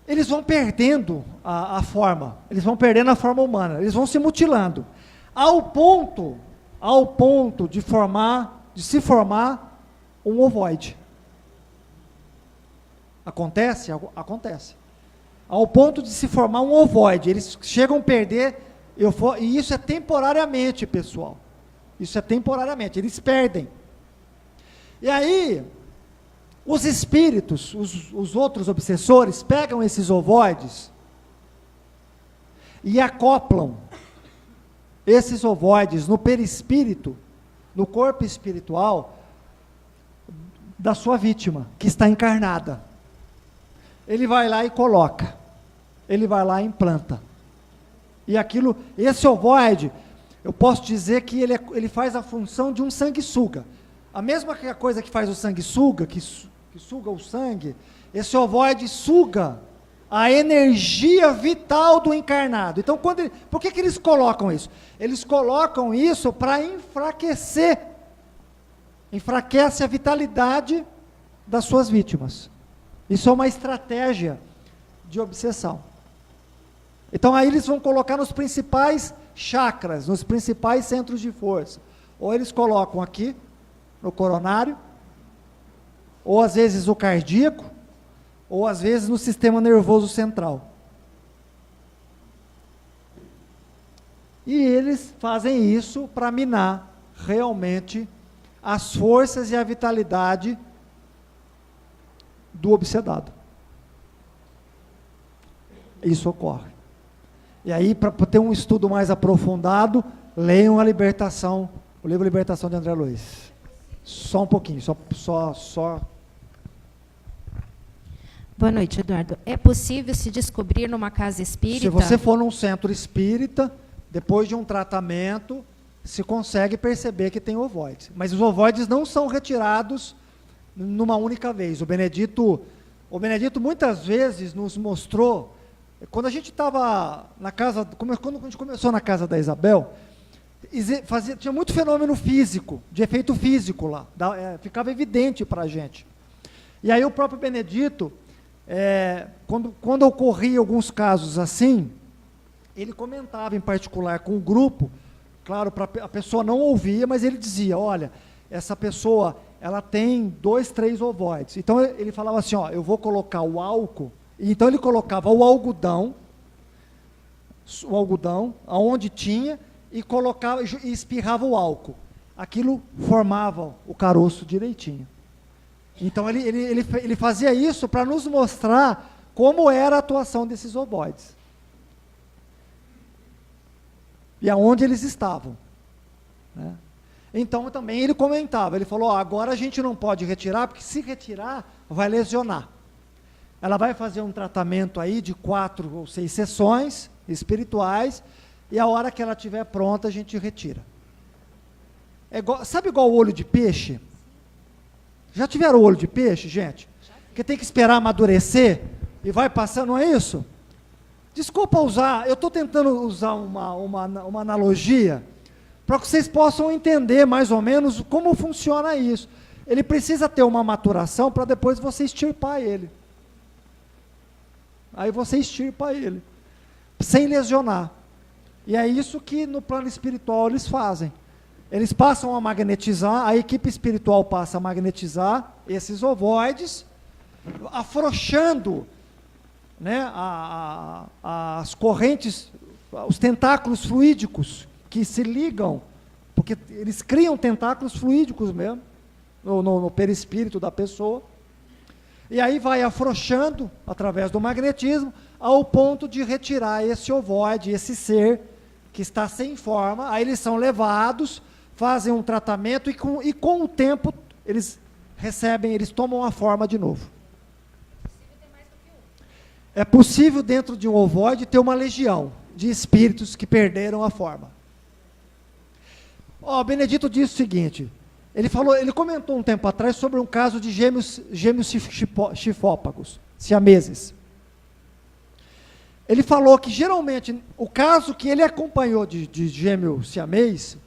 eles vão perdendo a forma, eles vão perdendo a forma humana, eles vão se mutilando, ao ponto de se formar um ovoide. Acontece? Acontece. Ao ponto de se formar um ovoide, eles chegam a perder, e isso é temporariamente, pessoal. Isso é temporariamente, eles perdem. E aí, os espíritos, os outros obsessores, pegam esses ovoides e acoplam esses ovoides no perispírito, no corpo espiritual da sua vítima, que está encarnada. Ele vai lá e coloca, ele vai lá e implanta. E esse ovoide, eu posso dizer que ele faz a função de um sanguessuga. A mesma coisa que faz o sanguessuga, que suga o sangue, esse ovoide suga a energia vital do encarnado. Então, por que eles colocam isso? Eles colocam isso para enfraquece a vitalidade das suas vítimas. Isso é uma estratégia de obsessão. Então, aí eles vão colocar nos principais chakras, nos principais centros de força. Ou eles colocam aqui, no coronário, ou às vezes o cardíaco, ou às vezes no sistema nervoso central. E eles fazem isso para minar realmente as forças e a vitalidade do obsedado. Isso ocorre. E aí, para ter um estudo mais aprofundado, leiam o livro Libertação de André Luiz. Só um pouquinho, só. Boa noite, Eduardo. É possível se descobrir numa casa espírita? Se você for num centro espírita, depois de um tratamento, se consegue perceber que tem ovoides. Mas os ovoides não são retirados numa única vez. O Benedito muitas vezes nos mostrou, quando a gente estava na casa, quando a gente começou na casa da Isabel, tinha muito fenômeno físico, de efeito físico lá, ficava evidente para a gente. E aí o próprio Benedito, quando ocorria alguns casos assim, ele comentava em particular com o grupo, claro, a pessoa não ouvia, mas ele dizia, olha, essa pessoa, ela tem 2, 3 ovoides. Então ele falava assim, ó, eu vou colocar o álcool, então ele colocava o algodão aonde tinha, e colocava e espirrava o álcool. Aquilo formava o caroço direitinho. Então ele fazia isso para nos mostrar como era a atuação desses ovoides. E aonde eles estavam. Né? Então também ele comentava, ele falou, agora a gente não pode retirar, porque se retirar, vai lesionar. Ela vai fazer um tratamento aí de 4 ou 6 sessões espirituais, e a hora que ela estiver pronta, a gente retira. Sabe igual o olho de peixe? Já tiveram olho de peixe, gente? Que tem que esperar amadurecer e vai passando, não é isso? Desculpa usar, eu estou tentando usar uma analogia para que vocês possam entender mais ou menos como funciona isso. Ele precisa ter uma maturação para depois você extirpar ele. Aí você extirpa ele, sem lesionar. E é isso que no plano espiritual eles fazem. Eles passam a magnetizar, a equipe espiritual passa a magnetizar esses ovoides, afrouxando, né, as correntes, os tentáculos fluídicos que se ligam, porque eles criam tentáculos fluídicos mesmo, no perispírito da pessoa, e aí vai afrouxando, através do magnetismo, ao ponto de retirar esse ovoide, esse ser que está sem forma. Aí eles são levados, fazem um tratamento e com o tempo eles tomam a forma de novo. É possível dentro de um ovoide ter uma legião de espíritos que perderam a forma. Benedito disse o seguinte, ele comentou um tempo atrás sobre um caso de gêmeos chifópagos, siameses. Ele falou que geralmente o caso que ele acompanhou de gêmeo siamês,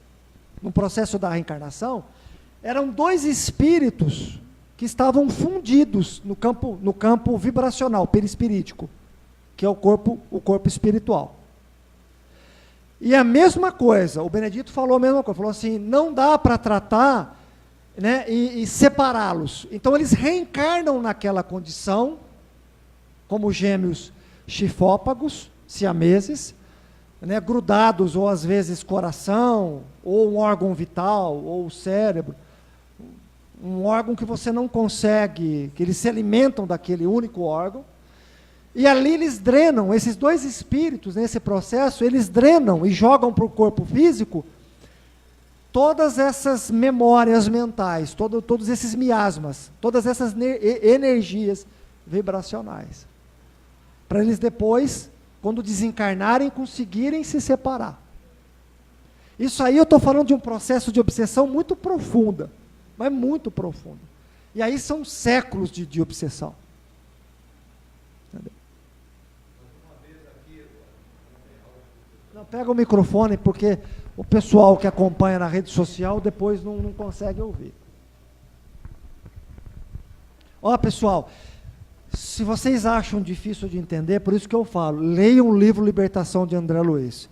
no processo da reencarnação, eram 2 espíritos que estavam fundidos no campo vibracional, perispirítico, que é o corpo espiritual. E a mesma coisa, o Benedito falou a mesma coisa, falou assim, não dá para tratar, né, e separá-los. Então eles reencarnam naquela condição, como gêmeos chifópagos, siameses, né, grudados, ou às vezes coração, ou um órgão vital, ou o cérebro, um órgão que você não consegue, que eles se alimentam daquele único órgão, e ali eles drenam, esses 2 espíritos, nesse processo, eles drenam e jogam para o corpo físico todas essas memórias mentais, todos esses miasmas, todas essas energias vibracionais, para eles depois, quando desencarnarem, conseguirem se separar. Isso aí eu estou falando de um processo de obsessão muito profunda, mas muito profunda. E aí são séculos de obsessão. Entendeu? Não, pega o microfone, porque o pessoal que acompanha na rede social depois não consegue ouvir. Pessoal, se vocês acham difícil de entender, por isso que eu falo, leiam o livro Libertação de André Luiz.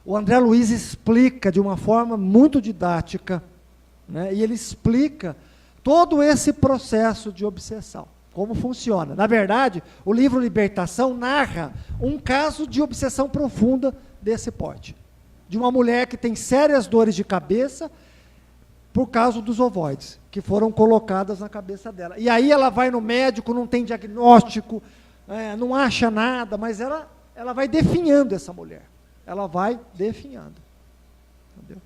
O André Luiz explica de uma forma muito didática, né, e ele explica todo esse processo de obsessão, como funciona. Na verdade, o livro Libertação narra um caso de obsessão profunda desse porte, de uma mulher que tem sérias dores de cabeça por causa dos ovoides, que foram colocadas na cabeça dela. E aí ela vai no médico, não tem diagnóstico, não acha nada, mas ela vai definhando essa mulher. Ela vai definhando. Entendeu?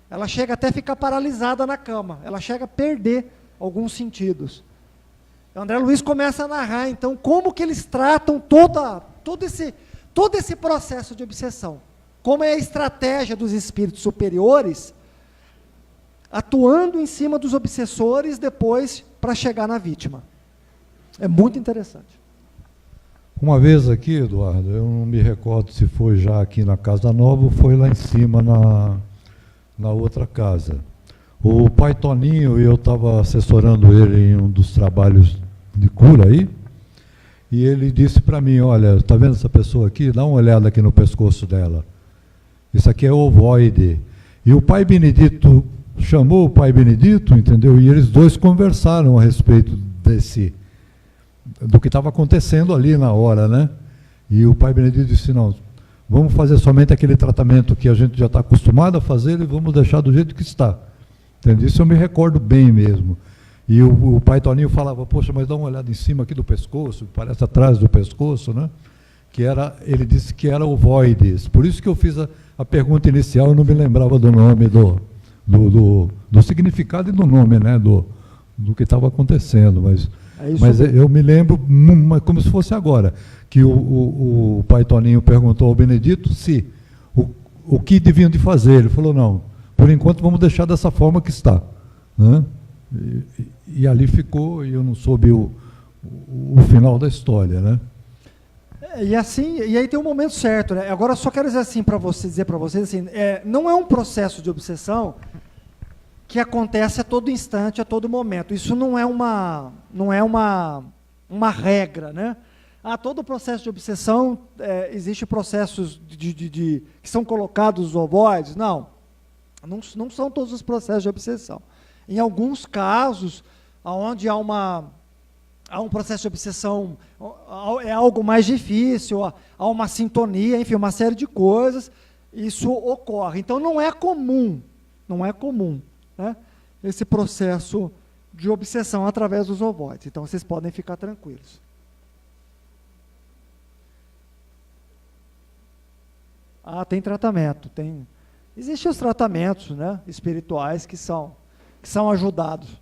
Ela chega até a ficar paralisada na cama, ela chega a perder alguns sentidos. O André Luiz começa a narrar, então, como que eles tratam todo esse processo de obsessão. Como é a estratégia dos espíritos superiores atuando em cima dos obsessores depois para chegar na vítima. É muito interessante. Uma vez aqui, Eduardo, eu não me recordo se foi já aqui na Casa Nova ou foi lá em cima na outra casa. O pai Toninho, eu estava assessorando ele em um dos trabalhos de cura aí, e ele disse para mim, olha, está vendo essa pessoa aqui? Dá uma olhada aqui no pescoço dela. Isso aqui é ovoide. E o pai Benedito chamou o pai Benedito, entendeu? E eles dois conversaram a respeito do que estava acontecendo ali na hora, né? E o pai Benedito disse, não, vamos fazer somente aquele tratamento que a gente já está acostumado a fazer e vamos deixar do jeito que está. Entendeu? Isso eu me recordo bem mesmo. E o pai Toninho falava, poxa, mas dá uma olhada em cima aqui do pescoço, parece atrás do pescoço, né? Ele disse que era ovoides. Por isso que eu fiz a pergunta inicial, eu não me lembrava do nome, do significado e do nome, né? Do que estava acontecendo, mas eu me lembro como se fosse agora, que o pai Toninho perguntou ao Benedito se o que deviam de fazer. Ele falou, não, por enquanto vamos deixar dessa forma que está. Né? E ali ficou, e eu não soube o final da história. Né? E aí tem um momento certo. Né? Agora, eu só quero dizer para vocês assim, não é um processo de obsessão que acontece a todo instante, a todo momento. Isso não é uma regra, né? Todo processo de obsessão, existe processos que são colocados os ovoides. Não são todos os processos de obsessão. Em alguns casos, onde há um processo de obsessão, é algo mais difícil, há uma sintonia, enfim, uma série de coisas, isso ocorre. Então, não é comum, né, esse processo de obsessão através dos ovoides. Então, vocês podem ficar tranquilos. Tem tratamento, existem os tratamentos, né, espirituais que são ajudados.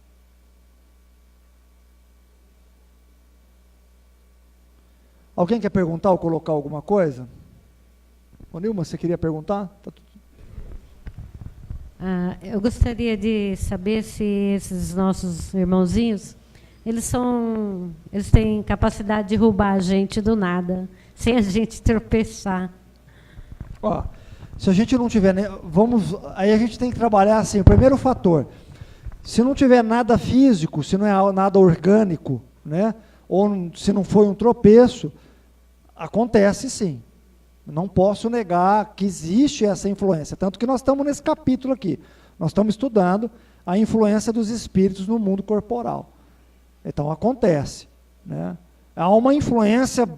Alguém quer perguntar ou colocar alguma coisa? Ô Nilma, você queria perguntar? Eu gostaria de saber se esses nossos irmãozinhos, eles têm capacidade de derrubar a gente do nada, sem a gente tropeçar. Se a gente não tiver, aí a gente tem que trabalhar assim, o primeiro fator, se não tiver nada físico, se não é nada orgânico, né, ou se não foi um tropeço, acontece sim. Não posso negar que existe essa influência, tanto que nós estamos nesse capítulo aqui, nós estamos estudando a influência dos espíritos no mundo corporal. Então acontece, né? Há uma influência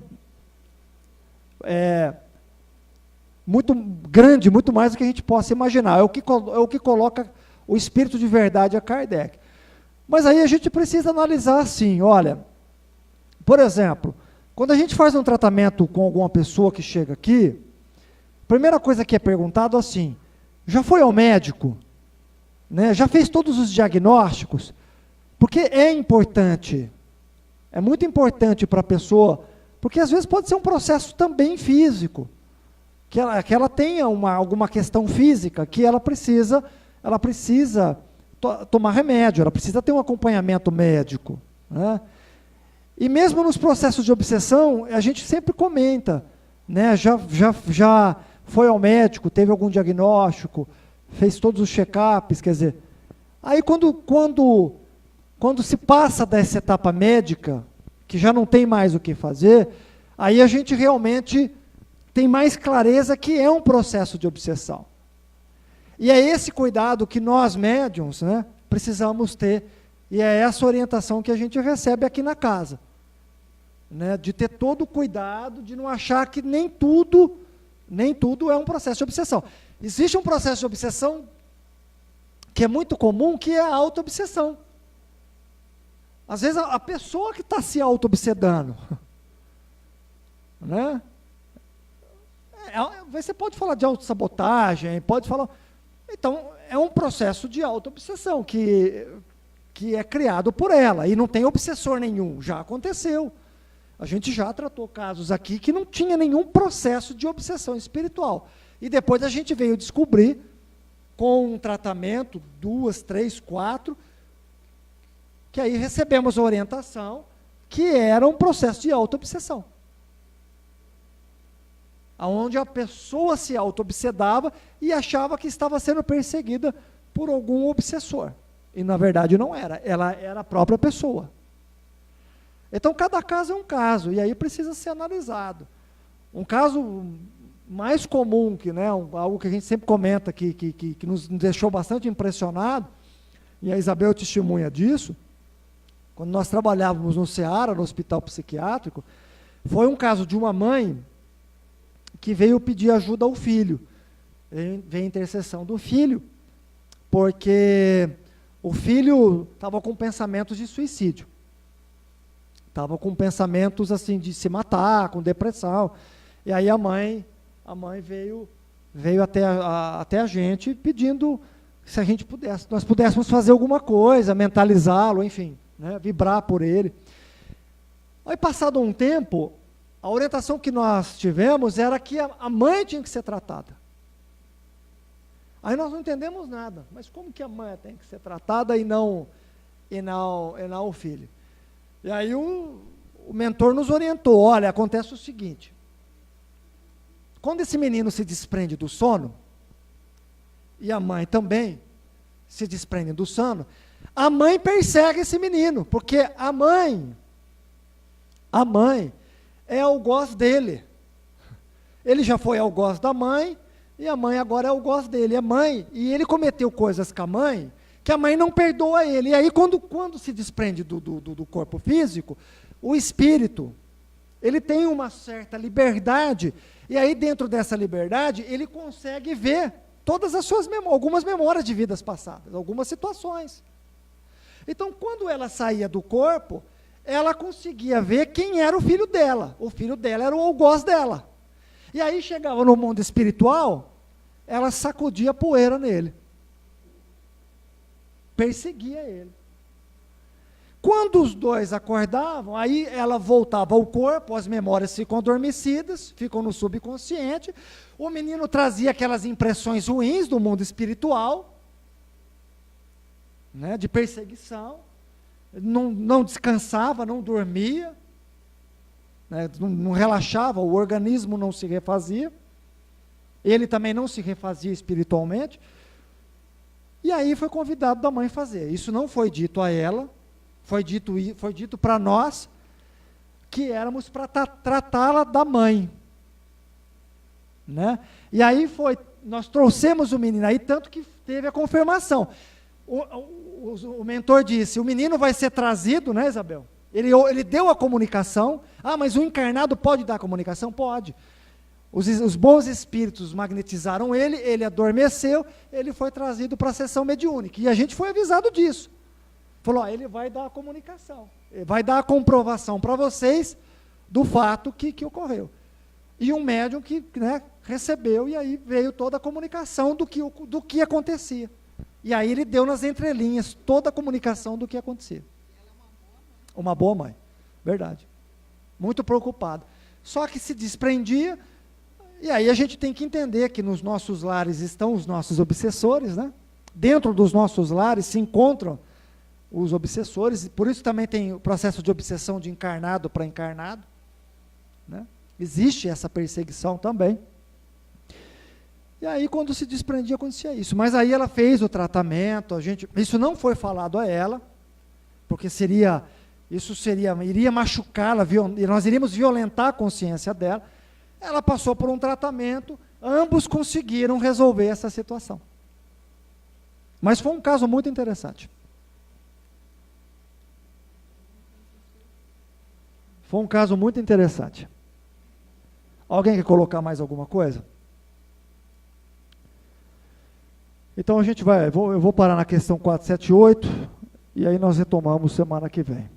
muito grande, muito mais do que a gente possa imaginar, é o que coloca o espírito de verdade a Kardec. Mas aí a gente precisa analisar assim, olha, por exemplo, quando a gente faz um tratamento com alguma pessoa que chega aqui, a primeira coisa que é perguntado assim, já foi ao médico? Né? Já fez todos os diagnósticos? Porque é importante, é muito importante para a pessoa, porque às vezes pode ser um processo também físico, que ela tenha alguma questão física, que ela precisa tomar remédio, ela precisa ter um acompanhamento médico. Né? E mesmo nos processos de obsessão, a gente sempre comenta, né? Já foi ao médico, teve algum diagnóstico, fez todos os check-ups, quer dizer, aí quando se passa dessa etapa médica, que já não tem mais o que fazer, aí a gente realmente tem mais clareza que é um processo de obsessão. E é esse cuidado que nós, médiuns, né, precisamos ter, e é essa orientação que a gente recebe aqui na casa. Né, de ter todo o cuidado, de não achar que nem tudo é um processo de obsessão. Existe um processo de obsessão que é muito comum, que é a auto-obsessão. Às vezes a pessoa que está se auto-obsedando, né? Você pode falar de autossabotagem, pode falar... Então, é um processo de auto-obsessão, que que é criado por ela, e não tem obsessor nenhum, já aconteceu. A gente já tratou casos aqui que não tinha nenhum processo de obsessão espiritual. E depois a gente veio descobrir, com um tratamento, 2, 3, 4, que aí recebemos a orientação que era um processo de auto-obsessão. Onde a pessoa se auto-obsedava e achava que estava sendo perseguida por algum obsessor. E, na verdade, não era. Ela era a própria pessoa. Então, cada caso é um caso, e aí precisa ser analisado. Um caso mais comum, algo que a gente sempre comenta, que nos deixou bastante impressionado, e a Isabel testemunha disso, quando nós trabalhávamos no Ceará, no hospital psiquiátrico, foi um caso de uma mãe que veio pedir ajuda ao filho. Veio a intercessão do filho, porque o filho estava com pensamentos de suicídio. Estava com pensamentos assim de se matar, com depressão. E aí a mãe veio até a gente pedindo se a gente nós pudéssemos fazer alguma coisa, mentalizá-lo, enfim, vibrar por ele. Aí, passado um tempo, a orientação que nós tivemos era que a mãe tinha que ser tratada. Aí nós não entendemos nada. Mas como que a mãe tem que ser tratada e não o filho? E aí o mentor nos orientou, olha, acontece o seguinte, quando esse menino se desprende do sono, e a mãe também se desprende do sono, a mãe persegue esse menino, porque a mãe é algoz dele. Ele já foi algoz da mãe, e a mãe agora é algoz dele. E ele cometeu coisas com a mãe, que a mãe não perdoa ele. E aí, quando se desprende do corpo físico, o espírito, ele tem uma certa liberdade, e aí dentro dessa liberdade, ele consegue ver todas as suas algumas memórias de vidas passadas, algumas situações. Então, quando ela saía do corpo, ela conseguia ver quem era o filho dela. O filho dela era o algoz dela. E aí chegava no mundo espiritual, ela sacudia poeira nele. Perseguia ele. Quando os dois acordavam, aí ela voltava ao corpo, as memórias ficam adormecidas, ficam no subconsciente, o menino trazia aquelas impressões ruins do mundo espiritual, de perseguição, não descansava, não dormia, não relaxava, o organismo não se refazia, ele também não se refazia espiritualmente, e aí foi convidado da mãe fazer. Isso não foi dito a ela, foi dito para nós, que éramos para tratá-la da mãe. E aí nós trouxemos o menino, aí tanto que teve a confirmação. O mentor disse, o menino vai ser trazido, Isabel? Ele deu a comunicação. Mas o encarnado pode dar a comunicação? Pode. Os bons espíritos magnetizaram ele adormeceu, ele foi trazido para a sessão mediúnica. E a gente foi avisado disso. Falou, ele vai dar a comunicação, ele vai dar a comprovação para vocês do fato que ocorreu. E um médium que recebeu, e aí veio toda a comunicação do que acontecia. E aí ele deu nas entrelinhas toda a comunicação do que acontecia. Uma boa mãe, verdade. Muito preocupado. Só que se desprendia, e aí a gente tem que entender que nos nossos lares estão os nossos obsessores, Dentro dos nossos lares se encontram os obsessores, por isso também tem o processo de obsessão de encarnado para encarnado. Existe essa perseguição também. E aí, quando se desprendia, acontecia isso. Mas aí ela fez o tratamento, isso não foi falado a ela, porque iria machucá-la, e nós iríamos violentar a consciência dela. Ela passou por um tratamento, ambos conseguiram resolver essa situação. Mas foi um caso muito interessante. Foi um caso muito interessante. Alguém quer colocar mais alguma coisa? Então a gente eu vou parar na questão 478, e aí nós retomamos semana que vem.